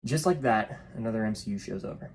Just like that, another MCU show's over.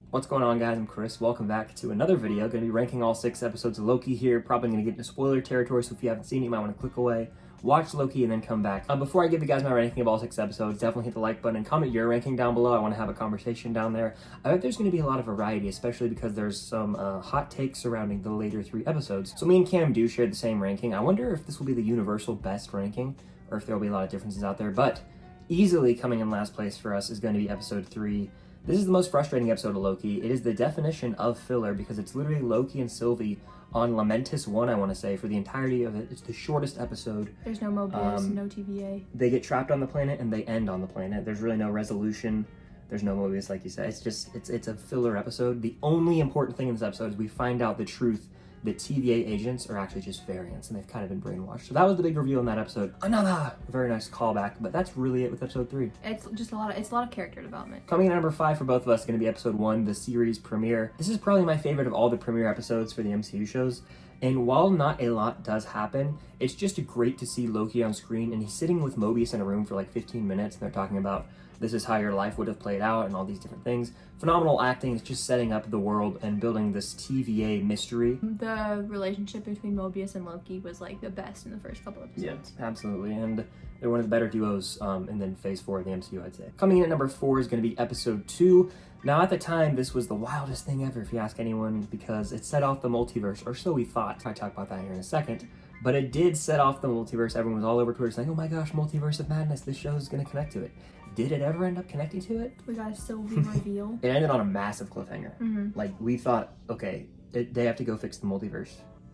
What's going on, guys? I'm Chris. Welcome back to another video. Going to be ranking all 6 episodes of Loki here. Probably going to get into spoiler territory, so if you haven't seen it, you might want to click away, watch Loki, and then come back. Before I give you guys my ranking of all 6 episodes, definitely hit the like button and comment your ranking down below. I want to have a conversation down there. I bet there's going to be a lot of variety, especially because there's some hot takes surrounding the later 3 episodes. So me and Cam do share the same ranking. I wonder if this will be the universal best ranking, or if there will be a lot of differences out there. But easily coming in last place for us is going to be episode 3. This is the most frustrating episode of Loki. It is the definition of filler because it's literally Loki and Sylvie on Lamentis 1, I want to say, for the entirety of it. It's the shortest episode. There's no Mobius, no TVA. They get trapped on the planet and they end on the planet. There's really no resolution. There's no Mobius, like you said. It's a filler episode. The only important thing in this episode is we find out the truth that TVA agents are actually just variants and they've kind of been brainwashed. So that was the big reveal in that episode. Another very nice callback, but that's really it with episode 3. It's just a lot of character development. Coming in at number 5 for both of us is going to be episode 1, the series premiere. This is probably my favorite of all the premiere episodes for the MCU shows. And while not a lot does happen, it's just great to see Loki on screen, and he's sitting with Mobius in a room for like 15 minutes, and they're talking about this is how your life would have played out and all these different things. Phenomenal acting. It's just setting up the world and building this TVA mystery. The relationship between Mobius and Loki was like the best in the first couple episodes. Yeah, absolutely. And they're one of the better duos and then phase 4 of the MCU, I'd say. Coming in at number 4 is going to be episode 2. Now, at the time, this was the wildest thing ever, if you ask anyone, because it set off the multiverse, or so we thought. I'll talk about that here in a second. But it did set off the multiverse. Everyone was all over Twitter saying, oh my gosh, Multiverse of Madness, this show is going to connect to it. Did it ever end up connecting to it? We got a Sylvie reveal. It ended on a massive cliffhanger. Like, we thought, okay, they have to go fix the multiverse.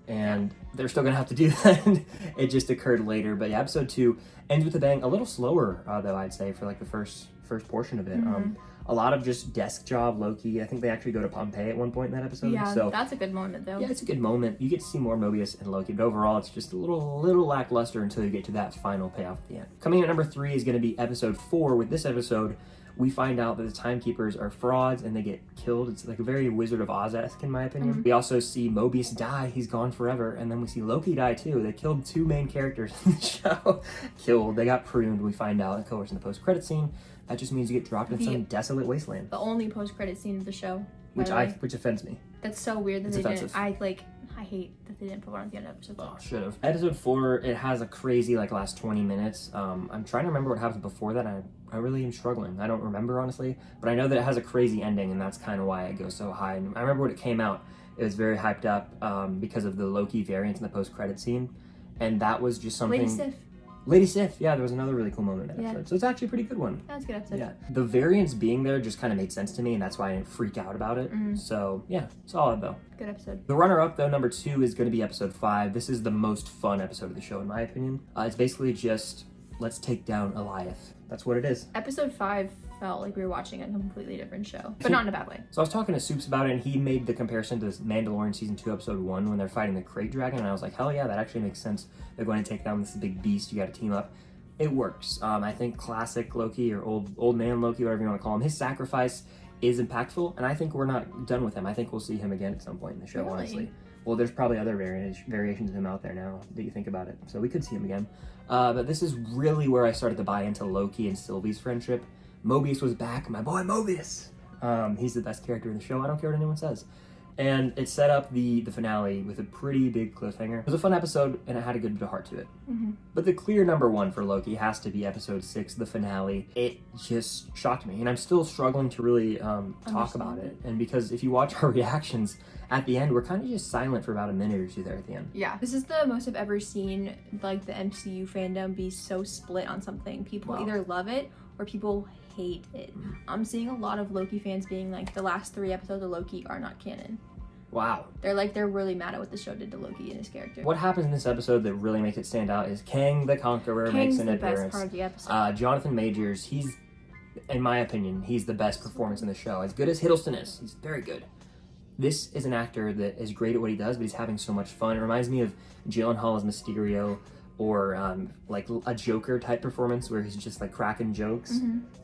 And they're still going to have to do that. It just occurred later. But yeah, episode 2 ends with a bang. A little slower, though, I'd say, for like the first portion of it. A lot of just desk job Loki. I think they actually go to Pompeii at one point in that episode. Yeah, so that's a good moment, though. yeah, it's a good moment. You get to see more Mobius and Loki, but overall it's just a little lackluster until you get to that final payoff at the end. Coming in at number 3 is going to be episode 4. With this episode, we find out that the timekeepers are frauds and they get killed. It's like a very Wizard of Oz-esque, in my opinion. We also see Mobius die. He's gone forever. And then we see Loki die, too. They killed 2 main characters in the show. Killed. They got pruned, we find out, of course, in the post-credit scene. That just means you get dropped in some desolate wasteland. The only post-credit scene of the show. Which offends me. That's so weird that It's they offensive. didn't. I hate that they didn't put one at the end of episode 4. Oh, should have. Episode 4, it has a crazy, like, last 20 minutes. I'm trying to remember what happens before that. I really am struggling. I don't remember, honestly. But I know that it has a crazy ending, and that's kind of why it goes so high. And I remember when it came out, it was very hyped up because of the Loki variant in the post-credit scene. And that was just something... Lady Sif, yeah, there was another really cool moment in that episode. So it's actually a pretty good one. That's a good episode. Yeah. The variants being there just kind of made sense to me, and that's why I didn't freak out about it. So, yeah, solid, though. Good episode. The runner-up, though, number 2, is going to be episode 5. This is the most fun episode of the show, in my opinion. It's basically just, let's take down Eliath. That's what it is. Episode 5 felt like we were watching a completely different show, but not in a bad way. So I was talking to Soups about it, and he made the comparison to Mandalorian Season 2, Episode 1, when they're fighting the Crate Dragon, and I was like, hell yeah, that actually makes sense. They're going to take down this big beast. You got to team up. It works. I think classic Loki, or old man Loki, whatever you want to call him, his sacrifice is impactful, and I think we're not done with him. I think we'll see him again at some point in the show, Really? honestly. Well, there's probably other variations of him out there now that you think about it, so we could see him again. But this is really where I started to buy into Loki and Sylvie's friendship. Mobius was back, my boy Mobius. He's the best character in the show. I don't care what anyone says. And it set up the finale with a pretty big cliffhanger. It was a fun episode, and it had a good bit of heart to it. But the clear number 1 for Loki has to be episode 6, the finale. It just shocked me, and I'm still struggling to really talk about it. And because if you watch our reactions at the end, we're kind of just silent for about a minute or 2 there at the end. Yeah, this is the most I've ever seen, like, the MCU fandom be so split on something. People either love it or people hate it. I'm seeing a lot of Loki fans being like, the last 3 episodes of Loki are not canon. Wow. They're really mad at what the show did to Loki and his character. What happens in this episode that really makes it stand out is Kang the Conqueror makes an appearance. Kang's the best part of the episode. Jonathan Majors, he's, in my opinion, he's the best performance in the show. As good as Hiddleston is, he's very good. This is an actor that is great at what he does, but he's having so much fun. It reminds me of Gyllenhaal as Mysterio, or like a Joker type performance where he's just like cracking jokes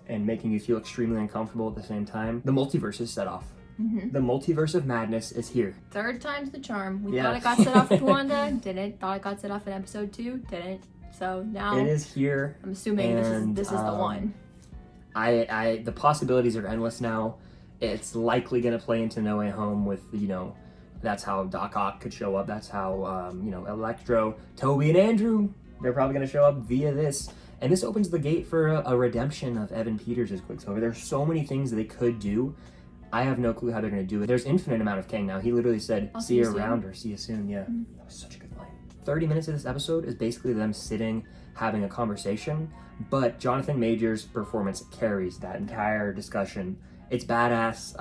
and making you feel extremely uncomfortable at the same time. The multiverse is set off The multiverse of madness is here. Third time's the charm. We Yeah. thought it got set off with Wanda, didn't. Thought it got set off in episode 2, didn't. So now It is here. I'm assuming this is the one. The possibilities are endless now. It's likely going to play into No Way Home with, that's how Doc Ock could show up. That's how, Electro, Toby, and Andrew, they're probably going to show up via this. And this opens the gate for a redemption of Evan Peters as Quicksilver. There's so many things that they could do. I have no clue how they're going to do it. There's infinite amount of Kang now. He literally said, see you around or see you soon. Yeah, That was such a good line. 30 minutes of this episode is basically them sitting, having a conversation, but Jonathan Majors' performance carries that entire discussion. It's badass.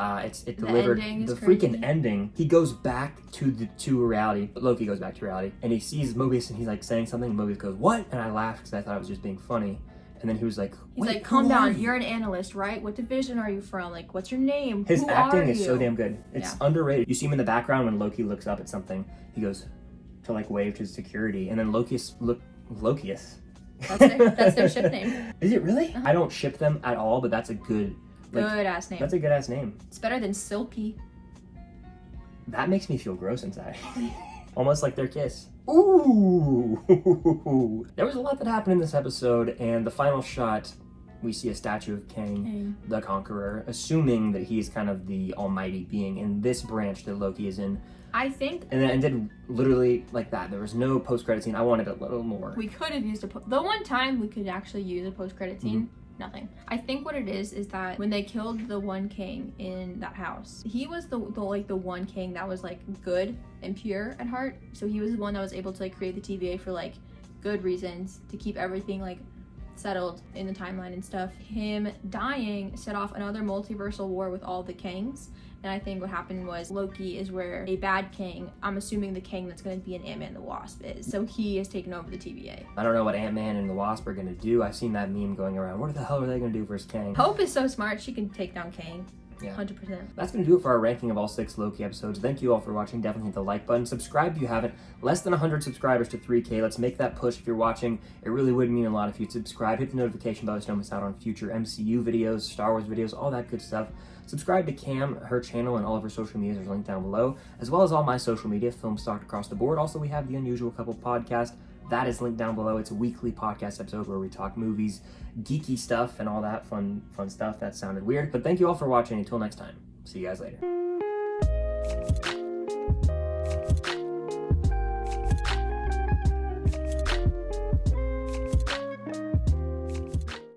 It delivered the freaking ending. He goes back to reality. Loki goes back to reality, and he sees Mobius, and he's like saying something. And Mobius goes, "What?" And I laughed because I thought it was just being funny. And then he was like, he's like, "Calm down. You're an analyst, right? What division are you from? Like, what's your name? His Who acting are is you?" so damn good. It's underrated. You see him in the background when Loki looks up at something. He goes to like wave to his security, and then Lokius. That's their ship name. Is it really? I don't ship them at all, but that's a good ass name. That's a good ass name. It's better than Silky. That makes me feel gross inside. Almost like their kiss. Ooh! There was a lot that happened in this episode, and the final shot, we see a statue of Kang, the Conqueror, assuming that he's kind of the almighty being in this branch that Loki is in. I think... And then it ended literally like that. There was no post-credit scene. I wanted a little more. We could have used the one time we could actually use a post-credit scene. Nothing. I think what it is that when they killed the one king in that house, he was the one king that was like good and pure at heart. So he was the one that was able to like create the TVA for like good reasons, to keep everything like settled in the timeline and stuff. Him dying set off another multiversal war with all the Kangs. And I think what happened was Loki is where a bad king, I'm assuming the king that's going to be in Ant-Man and the Wasp is. So he has taken over the TVA. I don't know what Ant-Man and the Wasp are going to do. I've seen that meme going around. What the hell are they going to do versus Kang? Hope is so smart. She can take down Kang. Yeah. 100%. That's going to do it for our ranking of all 6 Loki episodes. Thank you all for watching. Definitely hit the like button. Subscribe if you haven't. Less than 100 subscribers to 3K. Let's make that push if you're watching. It really would mean a lot if you'd subscribe. Hit the notification bell so you don't miss out on future MCU videos, Star Wars videos, all that good stuff. Subscribe to Cam, her channel, and all of her social medias are linked down below, as well as all my social media, film stocked across the board. Also, we have the Unusual Couple podcast. That is linked down below. It's a weekly podcast episode where we talk movies, geeky stuff, and all that fun stuff. That sounded weird. But thank you all for watching. Until next time. See you guys later.